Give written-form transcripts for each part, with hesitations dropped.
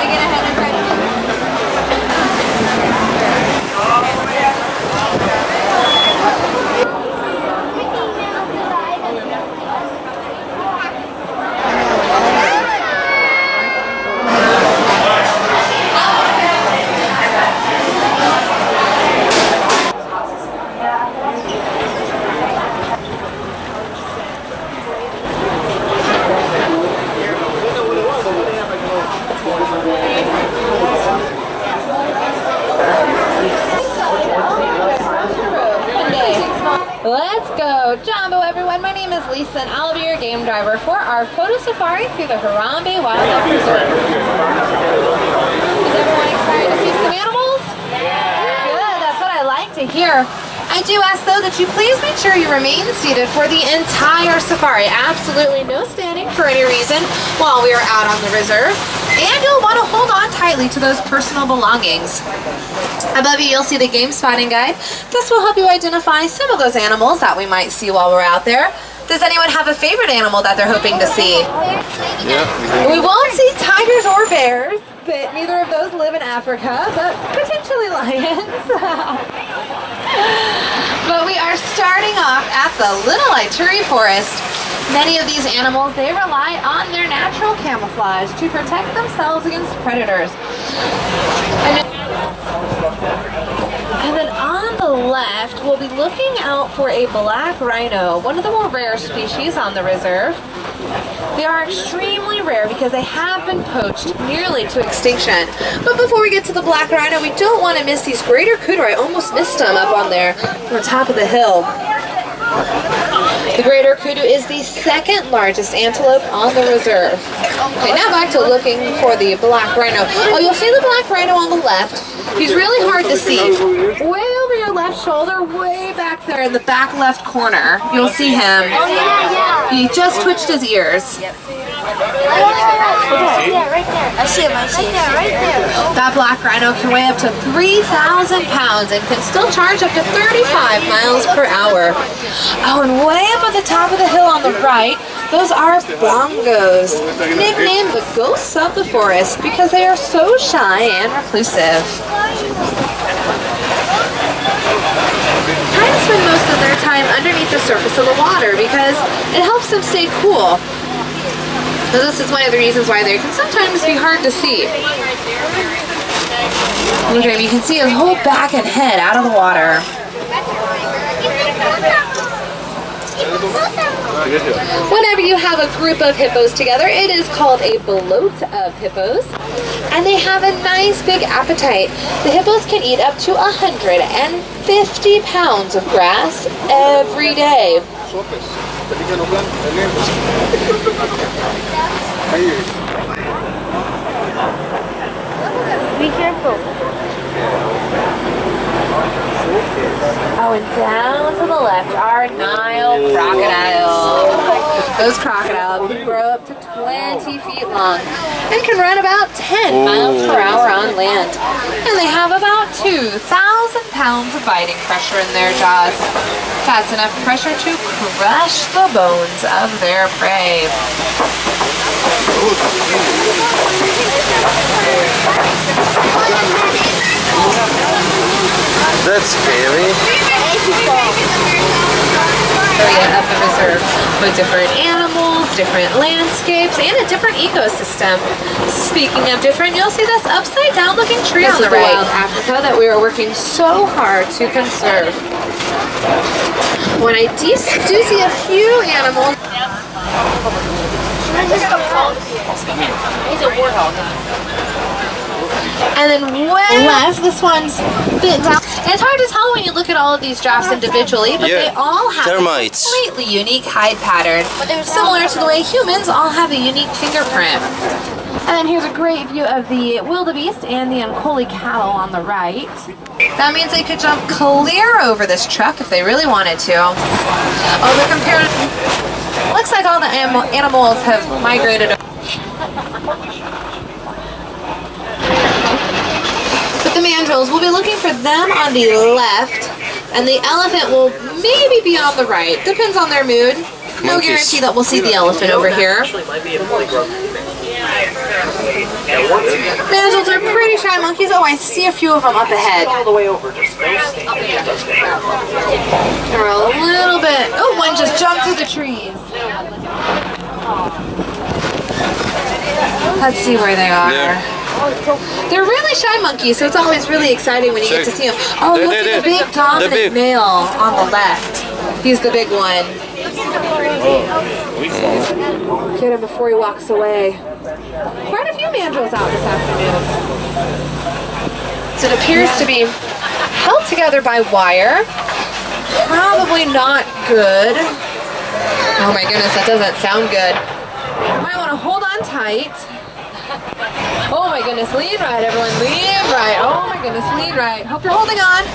to get ahead and try to... Let's go, Jumbo everyone. My name is Lisa and I'll be your game driver for our photo safari through the Harambe Wildlife Reserve. Is everyone excited to see some animals? Yeah. Good, that's what I like to hear. I do ask though that you please make sure you remain seated for the entire safari. Absolutely no standing for any reason while we are out on the reserve. And you'll want to hold on tightly to those personal belongings. Above you, you'll see the game spotting guide. This will help you identify some of those animals that we might see while we're out there. Does anyone have a favorite animal that they're hoping to see? Yeah. We won't see tigers or bears, but neither of those live in Africa, but potentially lions. But we are starting off at the Little Ituri Forest. Many of these animals, they rely on their natural camouflage to protect themselves against predators. And then on the left, we'll be looking out for a black rhino, one of the more rare species on the reserve. They are extremely rare because they have been poached nearly to extinction. But before we get to the black rhino, we don't want to miss these greater kudu. I almost missed them up on there on the top of the hill. The greater kudu is the second largest antelope on the reserve. Okay, now back to looking for the black rhino. Oh, you'll see the black rhino on the left. He's really hard to see. Way over your left shoulder, way back there in the back left corner, you'll see him. He just twitched his ears. Yeah, right there. I see him, I see him. Right there. That black rhino can weigh up to 3,000 pounds and can still charge up to 35 miles per hour. Oh, and way up at the top of the hill on the right, those are bongos, nicknamed the ghosts of the forest because they are so shy and reclusive. Try to spend most of their time underneath the surface of the water because it helps them stay cool. So this is one of the reasons why they can sometimes be hard to see. Look at him, you can see his whole back and head out of the water. Whenever you have a group of hippos together, it is called a bloat of hippos. And they have a nice big appetite. The hippos can eat up to 150 pounds of grass every day. Be careful. Oh, and down to the left are Nile crocodiles. Those crocodiles can grow up to 20 feet long and can run about 10 miles per hour on land. And they have about 2,000 pounds of biting pressure in their jaws. That's enough pressure to crush the bones of their prey. That's scary. Area of the reserve with different animals, different landscapes, and a different ecosystem. Speaking of different, you'll see this upside down looking tree on the right. Wild Africa that we are working so hard to conserve. When I do see a few animals. He's a warthog. And then way left, this one's bit down. And it's hard to tell when you look at all of these giraffes individually, but they all have termites. A completely unique hide pattern, similar to the way humans all have a unique fingerprint. And then here's a great view of the wildebeest and the Ankoli cow on the right. That means they could jump clear over this truck if they really wanted to. Oh, they're compared. Looks like all the animals have migrated. But the mandrills, we'll be looking for them on the left, and the elephant will maybe be on the right. Depends on their mood. No monkeys. guarantee that we'll see the elephant over here. Mandrills are pretty shy monkeys. Oh, I see a few of them up ahead. They're a little bit... Oh, one just jumped through the trees. Let's see where they are. They're really shy monkeys, so it's always really exciting when you get to see them. Oh, look at the big dominant male on the left. He's the big one. Get him before he walks away. Quite a few mandrills out this afternoon. So it appears to be held together by wire. Probably not good. Oh my goodness, that doesn't sound good. You might want to hold on tight. Oh my goodness, lead right, everyone, lead right. Oh my goodness, lead right. Hope you're holding on.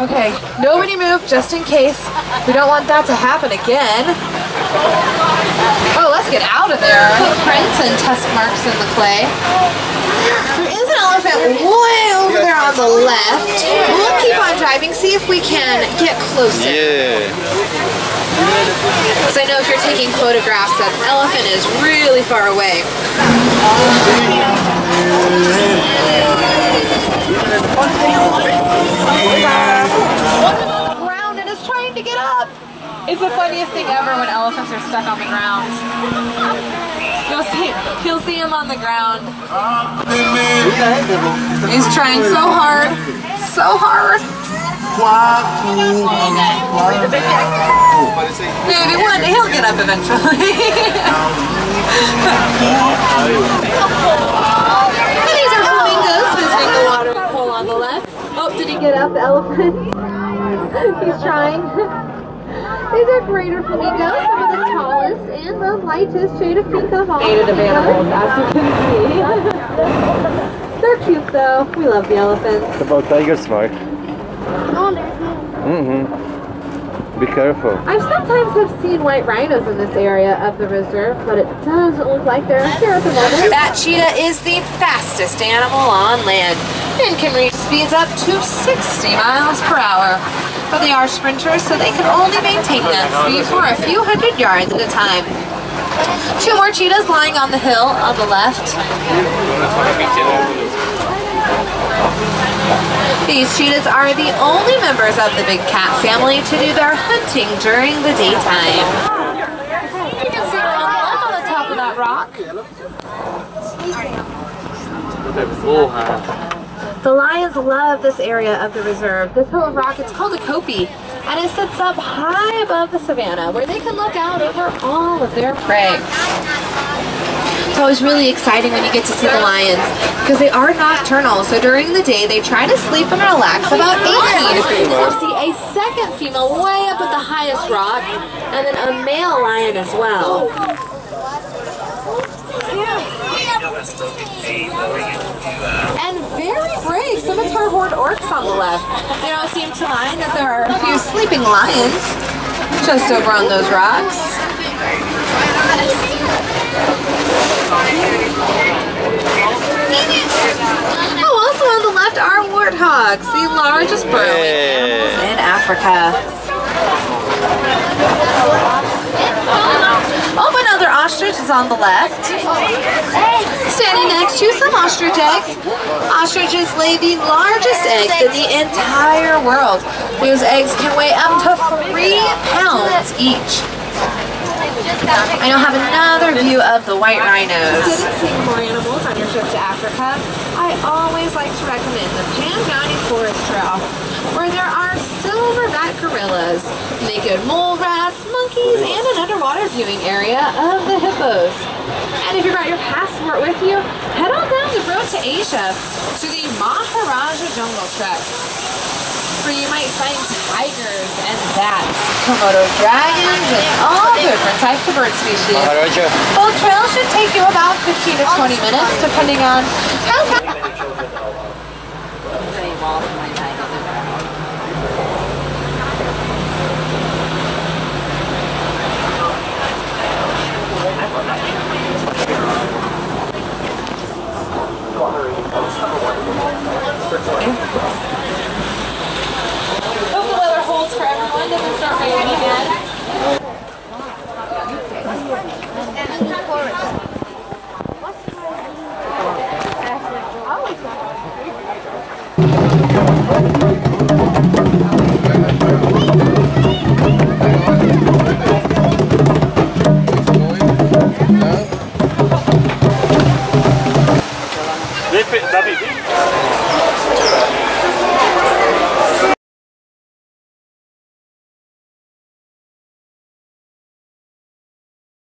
Okay, nobody move just in case. We don't want that to happen again. Oh, let's get out of there. Footprints and tusk marks in the clay. There is an elephant way over there on the left. We'll keep on driving, see if we can get closer. Yeah. Because I know if you're taking photographs, that elephant is really far away. Ground and is trying to get up. It's the funniest thing ever when elephants are stuck on the ground. You'll see him on the ground. He's trying so hard, so hard. Maybe one day he'll get up eventually. These are flamingos visiting the watering hole on the left. Oh, did he get up, the elephant? He's trying. These are greater flamingos, some of the tallest and the lightest shade of pink of all. Native animals, as you can see. They're cute though. We love the elephants. What about tigers, Mark? Oh, there's no. Be careful. I sometimes have seen white rhinos in this area of the reserve, but it doesn't look like they're here at the moment. That cheetah is the fastest animal on land and can reach speeds up to 60 miles per hour. But they are sprinters, so they can only maintain that speed for a few hundred yards at a time. Two more cheetahs lying on the hill on the left. These cheetahs are the only members of the big cat family to do their hunting during the daytime. You can see one up on the top of that rock. The lions love this area of the reserve. This hill of rock, it's called a kopie, and it sits up high above the savanna where they can look out over all of their prey. It's always really exciting when you get to see the lions because they are nocturnal, so during the day they try to sleep and relax about 18. We'll see a second female way up at the highest rock and then a male lion as well. And very brave scimitar horned orcs on the left. They don't seem to mind that there are a few sleeping lions just over on those rocks. Oh, also on the left are warthogs, the largest burrowing animals in Africa. Oh, another ostrich is on the left. Standing next to some ostrich eggs. Ostriches lay the largest eggs in the entire world. Those eggs can weigh up to 3 pounds each. I now have another view of the white rhinos. Didn't see more animals on your trip to Africa? I always like to recommend the Pan Mountain Forest Trail, where there are silverback gorillas, naked mole rats, monkeys, and an underwater viewing area of the hippos. And if you brought your passport with you, head on down the road to Asia to the Maharaja Jungle Trek, where you might find tigers and bats, Komodo dragons, and all different types of bird species. Maharaja. Both trails should take you about 15 to 20 minutes, depending on how fast. Hope the weather holds for everyone. Doesn't start raining again. David.